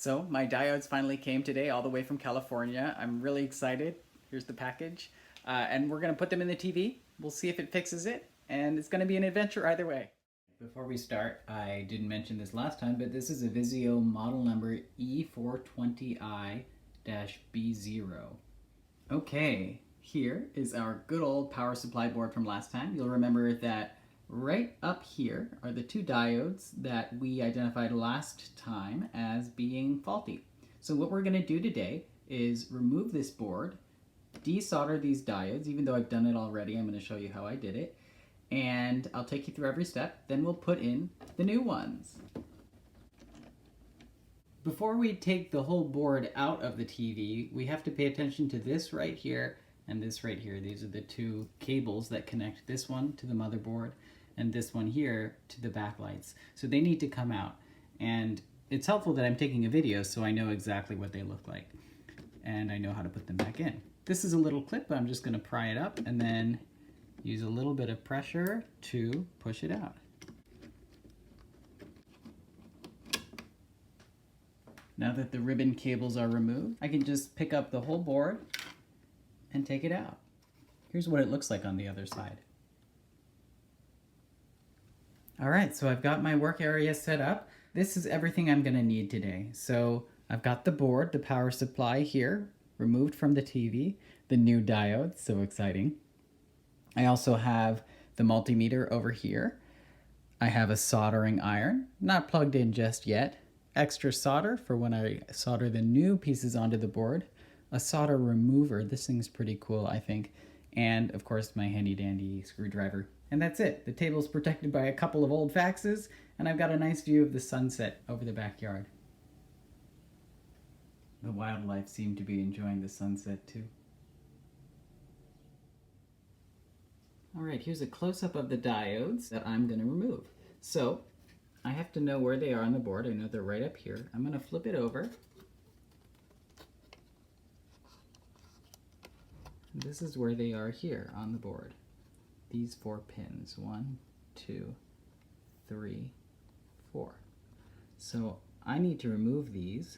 So my diodes finally came today all the way from California. I'm really excited. Here's the package. And we're gonna put them in the TV. We'll see if it fixes it, and it's gonna be an adventure either way. Before we start, I didn't mention this last time, but this is a VIZIO model number E420i-B0. Okay, here is our good old power supply board from last time. You'll remember that right up here are the two diodes that we identified last time as being faulty. So what we're going to do today is remove this board, desolder these diodes, even though I've done it already. I'm going to show you how I did it, and I'll take you through every step. Then we'll put in the new ones. Before we take the whole board out of the TV, we have to pay attention to this right here and this right here. These are the two cables that connect this one to the motherboard and this one here to the backlights. So they need to come out. And it's helpful that I'm taking a video so I know exactly what they look like. And I know how to put them back in. This is a little clip. I'm just going to pry it up and then use a little bit of pressure to push it out. Now that the ribbon cables are removed, I can just pick up the whole board and take it out. Here's what it looks like on the other side. All right, so I've got my work area set up. This is everything I'm gonna need today. So I've got the board, the power supply here, removed from the TV, the new diodes, so exciting. I also have the multimeter over here. I have a soldering iron, not plugged in just yet. Extra solder for when I solder the new pieces onto the board, a solder remover, this thing's pretty cool I think, and of course my handy dandy screwdriver. And that's it. The table's protected by a couple of old faxes, and I've got a nice view of the sunset over the backyard. The wildlife seem to be enjoying the sunset too. Alright, here's a close-up of the diodes that I'm going to remove. So I have to know where they are on the board. I know they're right up here. I'm going to flip it over. This is where they are here on the board. These 4 pins. 1, 2, 3, 4. So I need to remove these,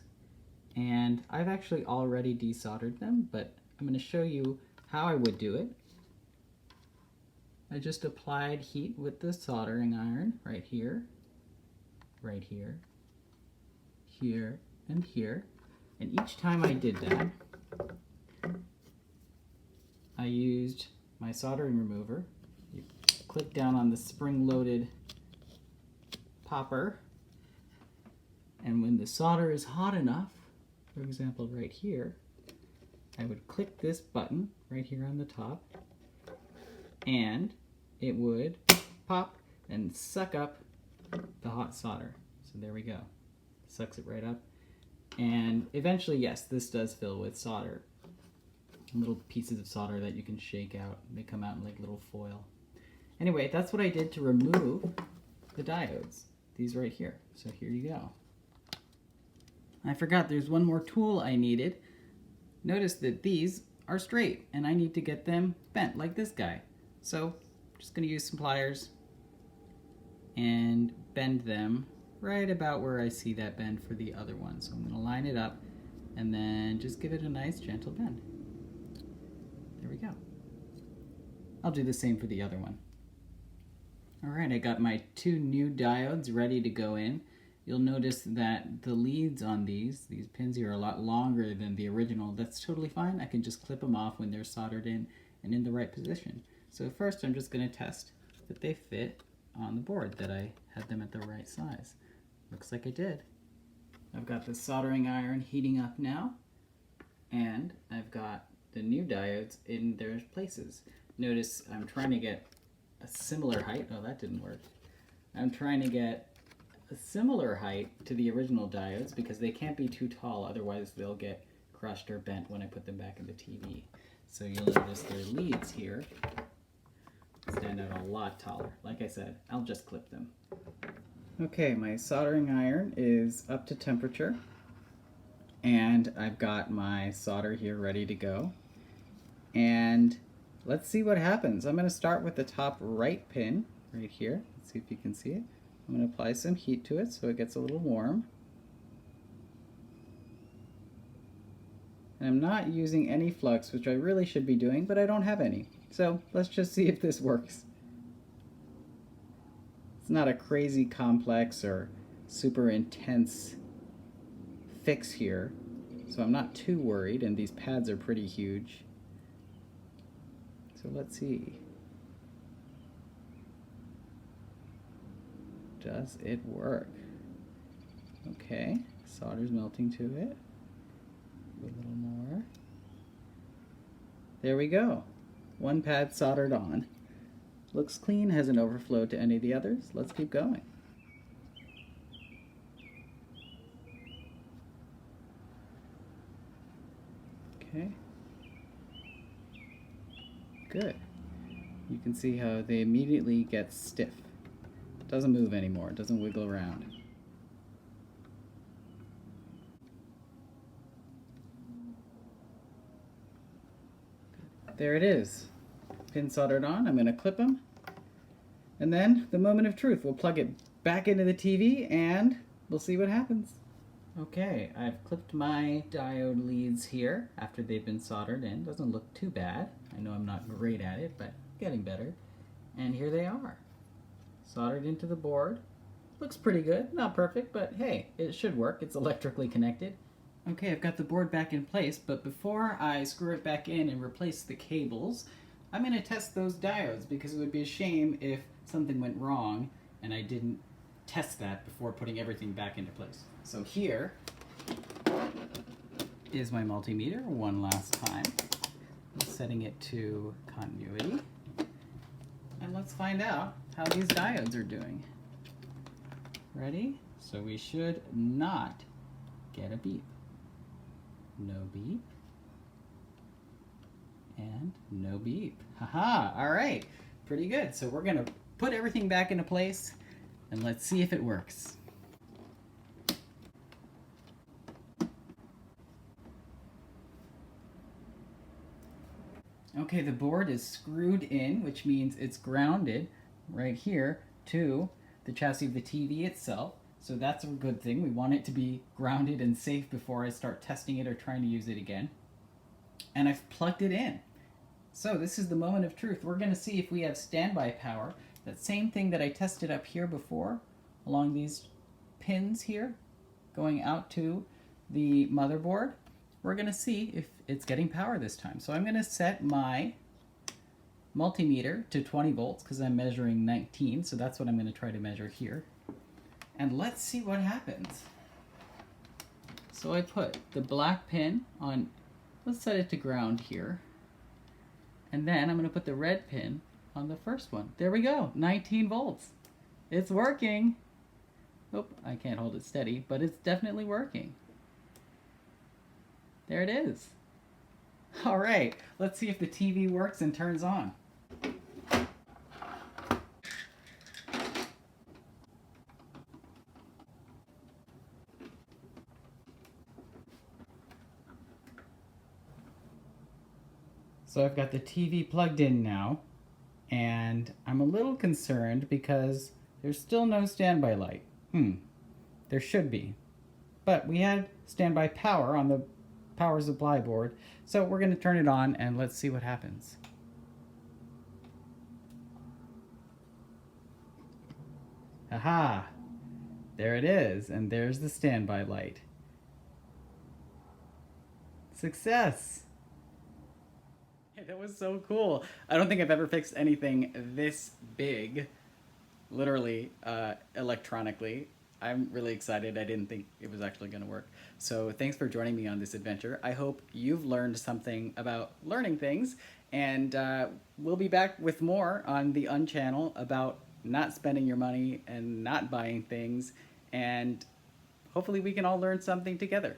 and I've actually already desoldered them, but I'm going to show you how I would do it. I just applied heat with the soldering iron right here, here, and here. And each time I did that, I used my soldering remover. You click down on the spring-loaded popper, and when the solder is hot enough, for example right here, I would click this button right here on the top, and it would pop and suck up the hot solder. So there we go. Sucks it right up. And eventually, yes, this does fill with solder. Little pieces of solder that you can shake out. They come out in like little foil. Anyway, that's what I did to remove the diodes. These right here. So here you go. I forgot there's one more tool I needed. Notice that these are straight and I need to get them bent like this guy. So I'm just going to use some pliers and bend them right about where I see that bend for the other one. So I'm going to line it up and then just give it a nice gentle bend. There we go. I'll do the same for the other one. Alright, I got my 2 new diodes ready to go in. You'll notice that the leads on these pins here are a lot longer than the original. That's totally fine. I can just clip them off when they're soldered in and in the right position. So first I'm just going to test that they fit on the board, that I had them at the right size. Looks like I did. I've got the soldering iron heating up now, and I've got the new diodes in their places. Notice I'm trying to get a similar height. Oh, that didn't work. I'm trying to get a similar height to the original diodes because they can't be too tall, otherwise they'll get crushed or bent when I put them back in the TV. So you'll notice their leads here stand out a lot taller. Like I said, I'll just clip them. Okay, my soldering iron is up to temperature, and I've got my solder here ready to go. And let's see what happens. I'm going to start with the top right pin right here. Let's see if you can see it. I'm going to apply some heat to it so it gets a little warm. And I'm not using any flux, which I really should be doing, but I don't have any. So let's just see if this works. It's not a crazy complex or super intense fix here, so I'm not too worried, and these pads are pretty huge. So let's see. Does it work? Okay, solder's melting to it. A little more. There we go. One pad soldered on. Looks clean, hasn't overflowed to any of the others. Let's keep going. Okay. Good. You can see how they immediately get stiff. It doesn't move anymore, it doesn't wiggle around. There it is. Pin soldered on. I'm going to clip them. And then, the moment of truth. We'll plug it back into the TV and we'll see what happens. Okay, I've clipped my diode leads here after they've been soldered in. Doesn't look too bad. I know I'm not great at it, but getting better. And here they are. Soldered into the board. Looks pretty good. Not perfect, but hey, it should work. It's electrically connected. Okay, I've got the board back in place, but before I screw it back in and replace the cables, I'm going to test those diodes because it would be a shame if something went wrong and I didn't test that before putting everything back into place. So here is my multimeter one last time. I'm setting it to continuity. And let's find out how these diodes are doing. Ready? So we should not get a beep. No beep. And no beep. Haha, all right. Pretty good. So we're gonna put everything back into place and let's see if it works. Okay, the board is screwed in, which means it's grounded right here to the chassis of the TV itself. So that's a good thing. We want it to be grounded and safe before I start testing it or trying to use it again. And I've plugged it in. So this is the moment of truth. We're going to see if we have standby power. That same thing that I tested up here before, along these pins here, going out to the motherboard. We're going to see if it's getting power this time. So I'm going to set my multimeter to 20 volts because I'm measuring 19. So that's what I'm going to try to measure here. And let's see what happens. So I put the black pin on, let's set it to ground here. And then I'm going to put the red pin on the first one. There we go, 19 volts. It's working. Oh, I can't hold it steady, but it's definitely working. There it is. All right, let's see if the TV works and turns on. So I've got the TV plugged in now, and I'm a little concerned because there's still no standby light. There should be. But we had standby power on the power supply board, so we're going to turn it on and let's see what happens. Aha! There it is, and there's the standby light. Success! That was so cool. I don't think I've ever fixed anything this big, literally, electronically. I'm really excited. I didn't think it was actually going to work. So thanks for joining me on this adventure. I hope you've learned something about learning things, and we'll be back with more on the channel about not spending your money and not buying things, and hopefully we can all learn something together.